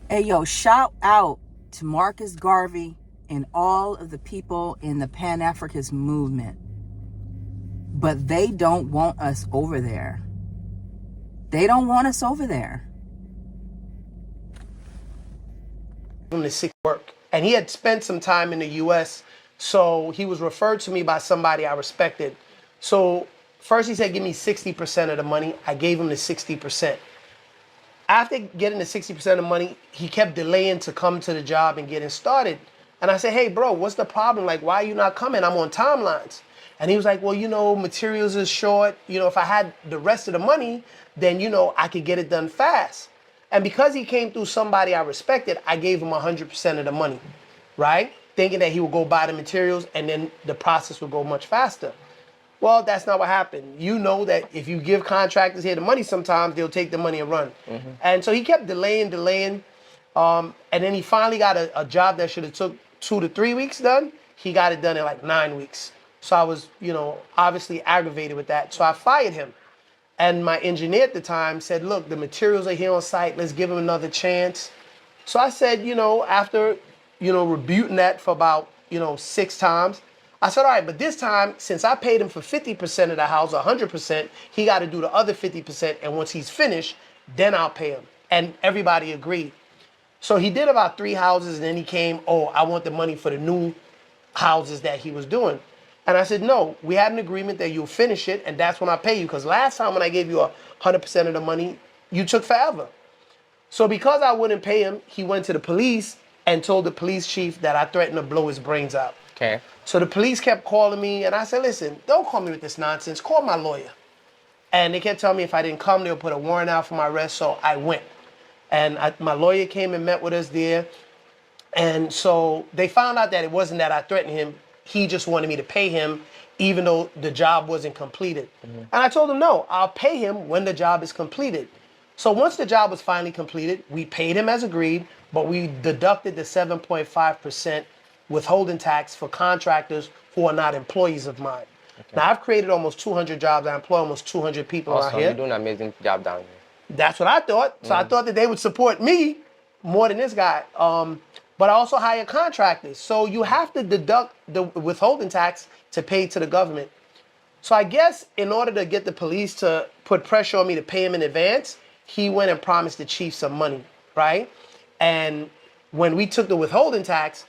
Hey, yo, shout out to Marcus Garvey and all of the people in the Pan-Africanist movement. But they don't want us over there. They don't want us over there. The sick work. And he had spent some time in the U.S., so he was referred to me by somebody I respected. So first he said, give me 60% of the money. I gave him the 60%. After getting the 60% of the money, he kept delaying to come to the job and getting started. And I said, hey, bro, what's the problem? Like, why are you not coming? I'm on timelines. And he was like, well, you know, materials is short. You know, if I had the rest of the money, then, you know, I could get it done fast. And because he came through somebody I respected, I gave him 100% of the money, right? Thinking that he would go buy the materials and then the process would go much faster. Well, that's not what happened. You know that if you give contractors here the money, sometimes they'll take the money and run. Mm-hmm. And so he kept delaying. And then he finally got a job that should have took 2 to 3 weeks done. He got it done in like 9 weeks. So I was, you know, obviously aggravated with that. So I fired him. And my engineer at the time said, look, the materials are here on site. Let's give him another chance. So I said, you know, after, you know, rebuking that for about, you know, 6 times, I said, all right, but this time, since I paid him for 50% of the house, 100%, he got to do the other 50%. And once he's finished, then I'll pay him. And everybody agreed. So he did about 3 houses, and then he came, oh, I want the money for the new houses that he was doing. And I said, no, we had an agreement that you'll finish it, and that's when I pay you. Because last time when I gave you 100% of the money, you took forever. So because I wouldn't pay him, he went to the police and told the police chief that I threatened to blow his brains out. Okay. So the police kept calling me, and I said, listen, don't call me with this nonsense. Call my lawyer. And they kept telling me if I didn't come, they'll put a warrant out for my arrest. So I went. And my lawyer came and met with us there. And so they found out that it wasn't that I threatened him. He just wanted me to pay him, even though the job wasn't completed. Mm-hmm. And I told him, no, I'll pay him when the job is completed. So once the job was finally completed, we paid him as agreed, but we deducted the 7.5% withholding tax for contractors who are not employees of mine. Okay. Now, I've created almost 200 jobs. I employ almost 200 people out here. You're doing an amazing job down here. That's what I thought. So I thought that they would support me more than this guy. But I also hire contractors. So you have to deduct the withholding tax to pay to the government. So I guess in order to get the police to put pressure on me to pay him in advance, he went and promised the chief some money, right? And when we took the withholding tax,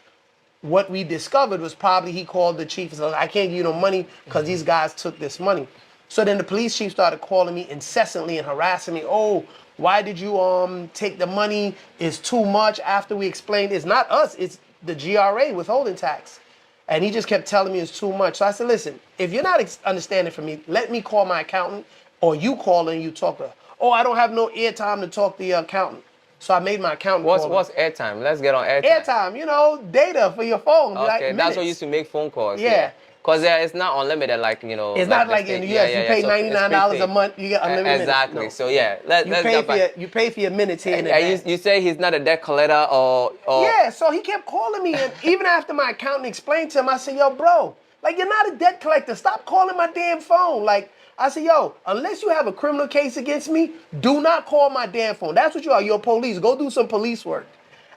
what we discovered was probably he called the chief and said, I can't give you no money because these guys took this money. So then the police chief started calling me incessantly and harassing me. Oh, why did you take the money? It's too much. After we explained, it's not us, it's the GRA withholding tax. And he just kept telling me it's too much. So I said, listen, if you're not understanding from me, let me call my accountant, or you call her and you talk to her. Oh, I don't have no airtime to talk to the accountant. So I made my accountant call her. What's airtime? Let's get on airtime. Airtime, you know, data for your phone. Okay, like that's what you used to make phone calls. Yeah. Because it's not unlimited, like, you know. It's not like in the US, you pay $99 a month, you get unlimited Exactly. minutes. So yeah, let's jump back. You pay for your minutes here. You say he's not a debt collector or. Yeah, so he kept calling me, and even after my accountant explained to him, I said, yo, bro, like, you're not a debt collector. Stop calling my damn phone. Like, I said, yo, unless you have a criminal case against me, do not call my damn phone. That's what you are. You're police. Go do some police work.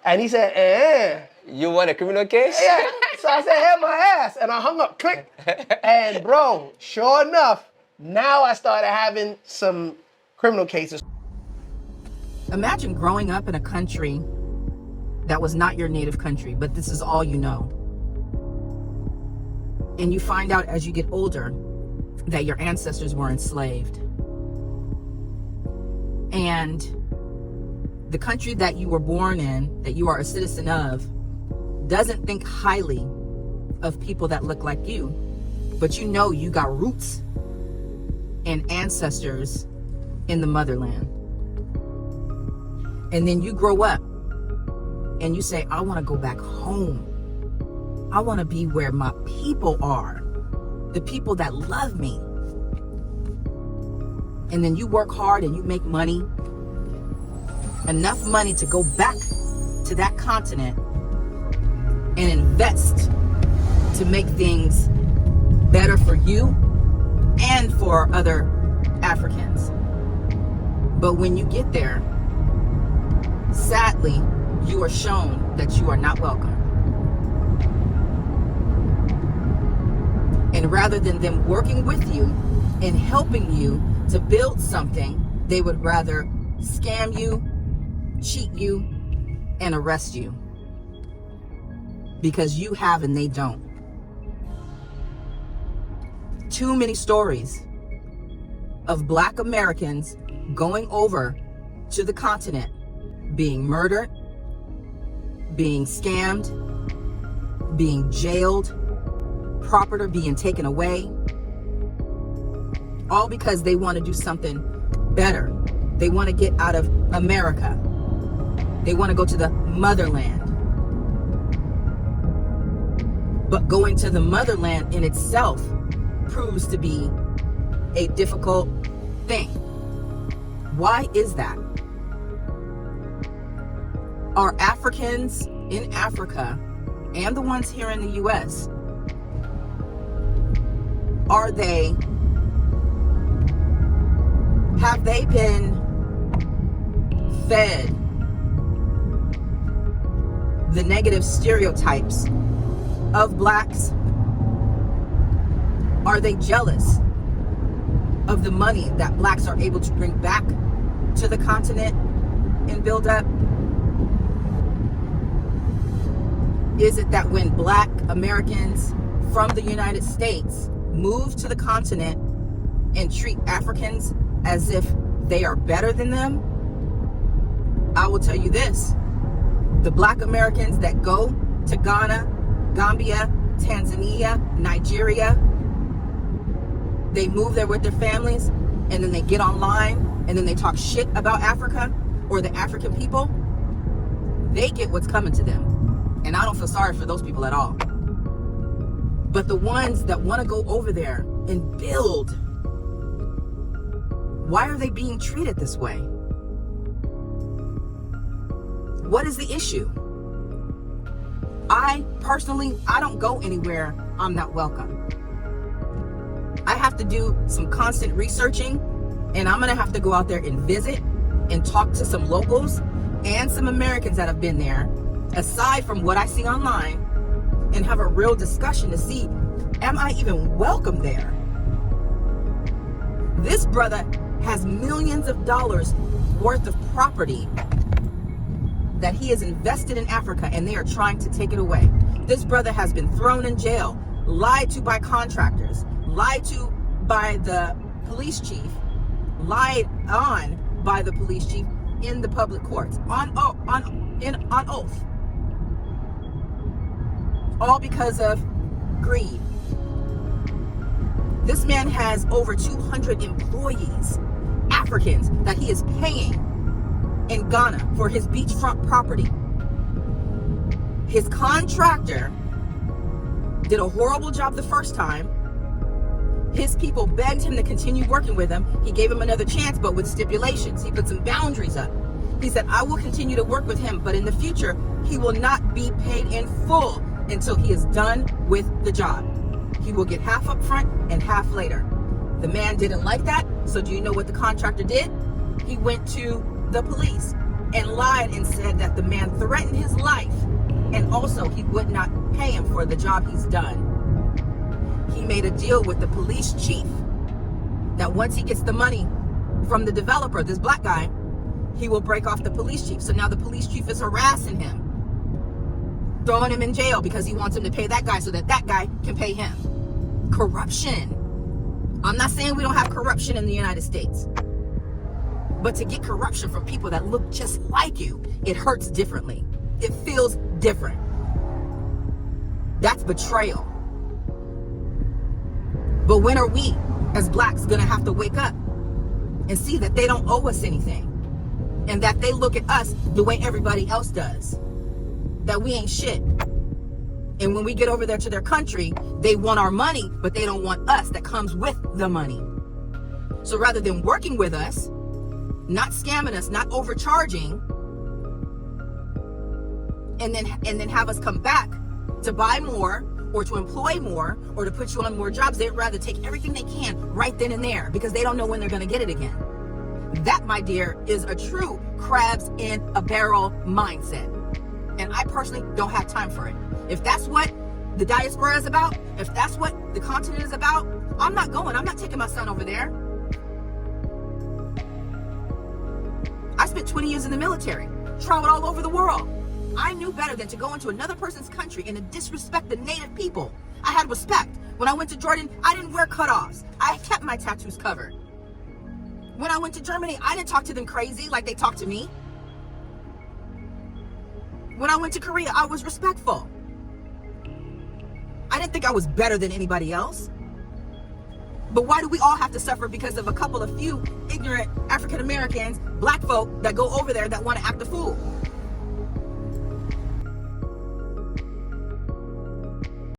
And he said, You want a criminal case? Yeah. So I said, have my ass. And I hung up, click. And bro, sure enough, now I started having some criminal cases. Imagine growing up in a country that was not your native country, but this is all you know. And you find out as you get older that your ancestors were enslaved. And the country that you were born in, that you are a citizen of, doesn't think highly of people that look like you, but you know you got roots and ancestors in the motherland. And then you grow up and you say, I want to go back home. I want to be where my people are, the people that love me. And then you work hard and you make money, enough money to go back to that continent and invest to make things better for you and for other Africans. But when you get there, sadly, you are shown that you are not welcome. And rather than them working with you and helping you to build something, they would rather scam you, cheat you, and arrest you. Because you have and they don't. Too many stories of Black Americans going over to the continent, being murdered, being scammed, being jailed, property being taken away, all because they want to do something better. They want to get out of America. They want to go to the motherland. But going to the motherland in itself proves to be a difficult thing. Why is that? Are Africans in Africa and the ones here in the US, have they been fed the negative stereotypes of Blacks? Are they jealous of the money that Blacks are able to bring back to the continent and build up? Is it that when Black Americans from the United States move to the continent and treat Africans as if they are better than them? I will tell you this. The Black Americans that go to Ghana, Gambia, Tanzania, Nigeria, they move there with their families, and then they get online and then they talk shit about Africa or the African people. They get what's coming to them. And I don't feel sorry for those people at all. But the ones that want to go over there and build, why are they being treated this way? What is the issue? I don't go anywhere I'm not welcome. I have to do some constant researching, and I'm gonna have to go out there and visit and talk to some locals and some Americans that have been there, aside from what I see online, and have a real discussion to see, am I even welcome there? This brother has millions of dollars worth of property that he has invested in Africa, and they are trying to take it away. This brother has been thrown in jail, lied to by contractors, lied to by the police chief, lied on by the police chief in the public courts, on oath. All because of greed. This man has over 200 employees, Africans, that he is paying in Ghana for his beachfront property. His contractor did a horrible job the first time. His people begged him to continue working with him. He gave him another chance, but with stipulations. He put some boundaries up. He said, I will continue to work with him, but in the future, he will not be paid in full until he is done with the job. He will get half up front and half later. The man didn't like that, so do you know what the contractor did? He went to the police and lied and said that the man threatened his life, and also he would not pay him for the job he's done. He made a deal with the police chief that once he gets the money from the developer, this Black guy, he will break off the police chief. So now the police chief is harassing him, throwing him in jail because he wants him to pay that guy so that that guy can pay him. Corruption. I'm not saying we don't have corruption in the United States, but to get corruption from people that look just like you, it hurts differently. It feels different. That's betrayal. But when are we as Blacks gonna have to wake up and see that they don't owe us anything, and that they look at us the way everybody else does, that we ain't shit? And when we get over there to their country, they want our money, but they don't want us that comes with the money. So rather than working with us, not scamming us, not overcharging, and then have us come back to buy more or to employ more or to put you on more jobs, they'd rather take everything they can right then and there because they don't know when they're going to get it again. That, my dear, is a true crabs in a barrel mindset. And I personally don't have time for it. If that's what the diaspora is about, if that's what the continent is about, I'm not going. I'm not taking my son over there. I spent 20 years in the military, traveled all over the world. I knew better than to go into another person's country and to disrespect the native people. I had respect. When I went to Jordan, I didn't wear cutoffs. I kept my tattoos covered. When I went to Germany, I didn't talk to them crazy like they talked to me. When I went to Korea, I was respectful. I didn't think I was better than anybody else. But why do we all have to suffer because of a couple of few ignorant African Americans, black folk that go over there that want to act a fool?